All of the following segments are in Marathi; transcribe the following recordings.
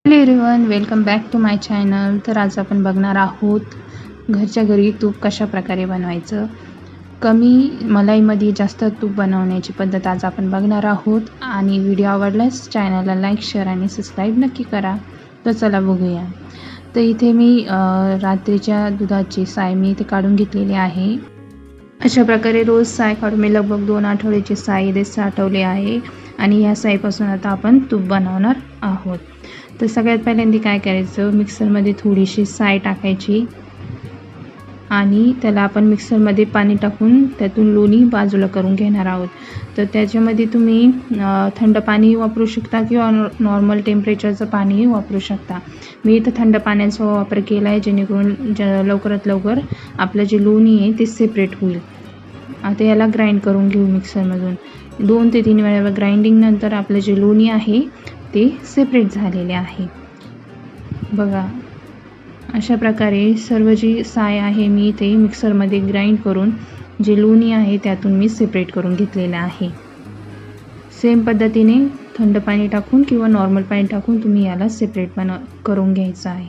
Hello everyone, welcome back to my channel. तर आज आपण बघणार आहोत घरच्या घरी तूप कशा प्रकारे बनवायचं. कमी मलाईमध्ये जास्त तूप बनवण्याची पद्धत आज आपण बघणार आहोत. आणि व्हिडिओ आवडल्यास चॅनलला लाईक, शेअर आणि सबस्क्राईब नक्की करा. तर चला बघूया. तर इथे मी रात्रीच्या दुधाची साय मी इथे काढून घेतलेली आहे. अशा प्रकारे रोज साय काढून मी लगभग 2 आठवड्याची साय इथे साठवली आहे. आणि या साईपासून आता आपण तूप बनवणार आहोत. तर सगळ्यात पहिल्यांदा काय करायचं, मिक्सरमध्ये थोडीशी साय टाकायची आणि त्याला आपण मिक्सरमध्ये पाणी टाकून त्यातून लोणी बाजूला करून घेणार आहोत. तर त्याच्यामध्ये तुम्ही थंड पाणी वापरू शकता किंवा नॉर्मल टेम्परेचरचं पाणीही वापरू शकता. मी इथं थंड पाण्याचा वापर केला आहे, जेणेकरून लवकरात लवकर आपलं जे लोणी आहे ते सेपरेट होईल. आता याला ग्राइंड करून घेऊ मिक्सरमधून. 2 ते 3 वेळा ग्राइंडिंगनंतर आपलं जे लोणी आहे ते सेपरेट झालेले आहे. बघा, अशा प्रकारे सर्व जी साय आहे मी इथे मिक्सरमध्ये ग्राइंड करून जे लोणी आहे त्यातून मी सेपरेट करून घेतलेलं आहे. सेम पद्धतीने थंड पाणी टाकून किंवा नॉर्मल पाणी टाकून तुम्ही याला सेपरेट करून घ्यायचं आहे.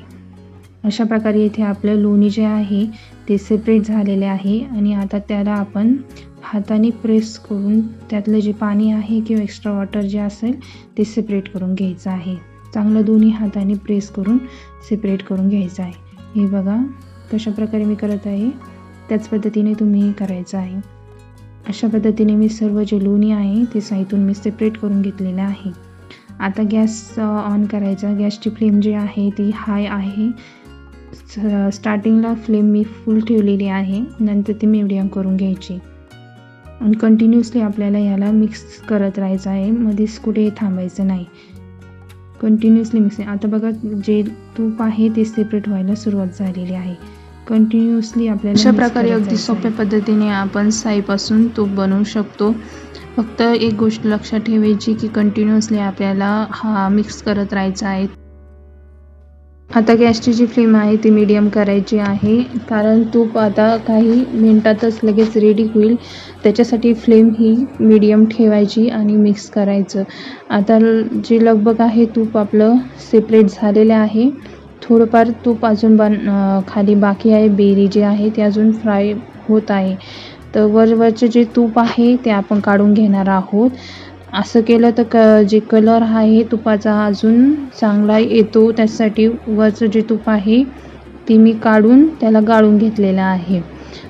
अशा प्रकारे इथे आपलं लोणी जे आहे ते सेपरेट झालेले आहे. आणि आता त्याला आपण हाताने प्रेस करून त्यातलं जे पाणी आहे किंवा एक्स्ट्रा वॉटर जे असेल ते सेपरेट करून घ्यायचं आहे. चांगलं दोन्ही हाताने प्रेस करून सेपरेट करून घ्यायचं आहे. हे बघा कशा प्रकारे मी करत आहे, त्याच पद्धतीने तुम्ही करायचं आहे. अशा पद्धतीने मी सर्व जे लोणी आहे ते साईतून मी सेपरेट करून घेतलेलं आहे. आता गॅस ऑन करायचा. गॅसची फ्लेम जी आहे ती हाय आहे. स्टार्टिंगला फ्लेम मी फुल ठेवलेली आहे, नंतर ती मीडियम करून घ्यायची. आणि कंटिन्युअसली आपल्याला याला मिक्स करत राहायचं आहे, मध्येच कुठे थांबायचं नाही. Continuously mixing. आता बघा जे तूप आहे ते सेपरेट व्हायला सुरुवात झालेली आहे. कंटिन्युअसली आपल्याला अशा प्रकारे अगदी सोप्या पद्धतीने आपण साईपासून तूप बनवू शकतो. फक्त एक गोष्ट लक्षात ठेवायची की कंटिन्युअसली आपल्याला मिक्स करत राहायचं आहे. आता गॅसची जी फ्लेम आहे ती मीडियम करायची आहे, कारण तूप आता काही मिनिटातच लगेच रेडी होईल. त्याच्यासाठी फ्लेम ही मीडियम ठेवायची आणि मिक्स करायचं. आता जे लगभग आहे तूप आपलं सेपरेट झालेलं आहे. थोडंफार तूप अजून खाली बाकी आहे. बेरी जे आहे ते अजून फ्राय होत आहे. तर वरचे जे तूप आहे ते आपण काढून घेणार आहोत. असं केलं तर जे कलर आहे तुपाचा अजून चांगला येतो. त्यासाठी वरचं जे तूप आहे ती मी काढून त्याला गाळून घेतलेलं आहे.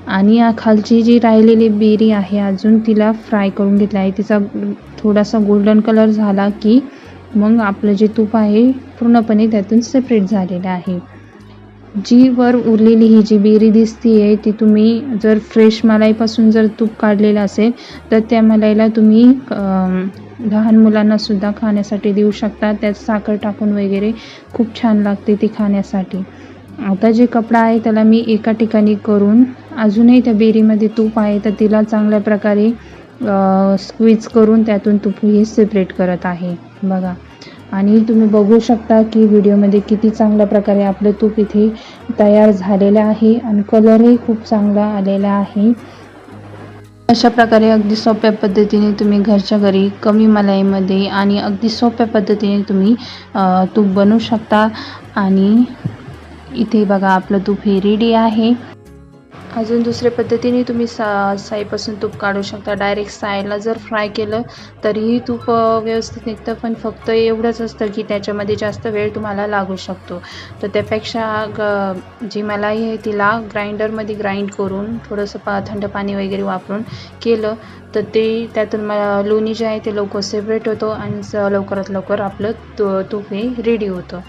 आणि खालची जी राहिलेली बेरी आहे अजून तिला फ्राय करून घेतलं आहे. तिचा थोडासा गोल्डन कलर झाला की मग आपलं जे तूप आहे पूर्णपणे त्यातून सेपरेट झालेलं आहे. जी वर उरलेली ही जी बेरी दिसती आहे ती तुम्ही जर फ्रेश मलाईपासून जर तूप काढलेलं असेल तर त्या मलाईला तुम्ही लहान मुलांनासुद्धा खाण्यासाठी देऊ शकता. त्यात साखर टाकून वगैरे खूप छान लागते ती खाण्यासाठी. आता जे कपडा आहे त्याला मी एका ठिकाणी करून अजूनही त्या बेरीमध्ये तूप आहे तर तिला चांगल्या प्रकारे स्क्वीज करून त्यातून तूप हे सेपरेट करत आहे. बघा, आणि तुम्ही बघू शकता की व्हिडिओमध्ये किती चांगल्या प्रकारे आपलं तूप इथे तयार झालेलं आहे आणि कलरही खूप चांगला आलेला आहे. अशा प्रकारे अगदी सोप्या पद्धतीने तुम्ही घरच्या घरी कमी मलाईमध्ये आणि अगदी सोप्या पद्धतीने तुम्ही तूप बनवू शकता. आणि इथे बघा आपलं तूप हे रेडी आहे. अजून दुसऱ्या पद्धतीने तुम्ही साईपासून तूप काढू शकता. डायरेक्ट साईला जर फ्राय केलं तरीही तूप व्यवस्थित निघतं, पण फक्त एवढंच असतं की त्याच्यामध्ये जास्त वेळ तुम्हाला लागू शकतो. तर त्यापेक्षा जी मलाई आहे तिला ग्राइंडरमध्ये ग्राइंड करून थोडंसं थंड पाणी वगैरे वापरून केलं तर ते त्यातून लोणी जे आहे ते लवकर सेपरेट होतं आणि लवकरात लवकर आपलं तूप हे रेडी होतं.